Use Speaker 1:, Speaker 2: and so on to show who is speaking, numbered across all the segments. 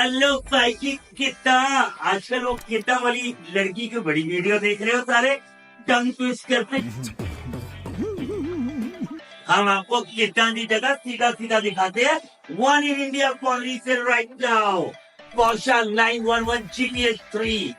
Speaker 1: Hello भाई जी, कितना आजकल वो कितना वाली लड़की की बड़ी वीडियो देख रहे हो सारे टंग ट्विस्ट करते। हम आपको कितना की जगह सीधा सीधा दिखाते हैं। One in India for resale right now, Porsche 911 GT3।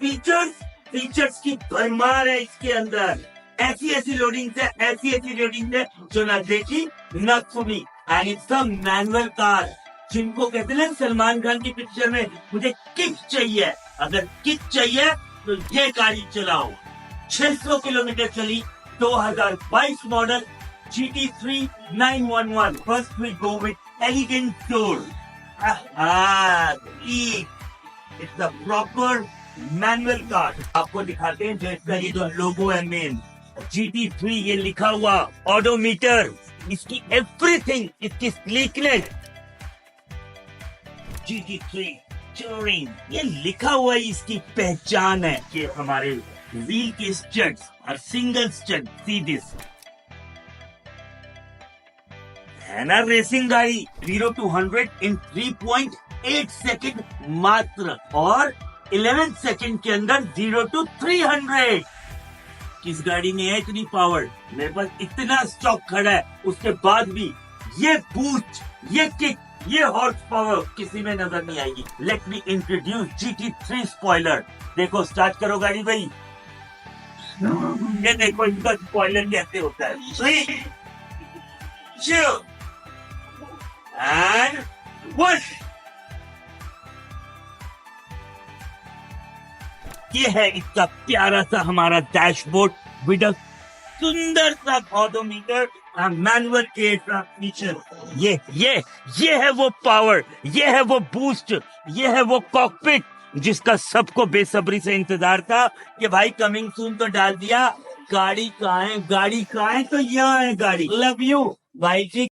Speaker 1: Features की भरमार है इसके अंदर। ऐसी लोडिंग है जो ना देखी ना सुनी। And it's a manual car, जिनको कहते हैं सलमान खान की पिक्चर में मुझे किक चाहिए। अगर किक चाहिए तो ये गाड़ी चलाओ। 600 किलोमीटर चली, 2022 model GT3 911। First we go with elegant door. It's a proper manual car. आपको दिखाते हैं जो इसका ये जो लोगो है मेन GT3, ये लिखा हुआ ऑडोमीटर, इसकी एवरीथिंग, इसकी स्लीकनेस GT3 टूरिंग, ये लिखा हुआ इसकी पहचान है कि हमारे व्हील के स्टड्स और सिंगल स्टड। सी दिस है ना रेसिंग गाड़ी। 0 to 100 in 3.8 सेकेंड मात्र, और 11 सेकेंड के अंदर 0 to 300। किस गाड़ी में है इतनी पावर? मेरे पास इतना स्टॉक खड़ा है, उसके बाद भी ये बूस्ट, ये किक, ये हॉर्स पावर किसी में नजर नहीं आएगी। Let me introduce GT3 spoiler. देखो, स्टार्ट करो गाड़ी भाई। ये देखो इनका स्पॉइलर कैसे होता है। 3, 2 and 1। ये है इसका प्यारा सा हमारा डैशबोर्ड विद अ सुंदर सा ऑडोमीटर, मैनुअल एयर ट्रांसमिशन। ये है वो पावर, ये है वो बूस्ट, ये है वो कॉकपिट जिसका सबको बेसब्री से इंतजार था कि भाई कमिंग सून तो डाल दिया। गाड़ी कहाँ है? तो यहाँ है गाड़ी। लव यू भाई जी।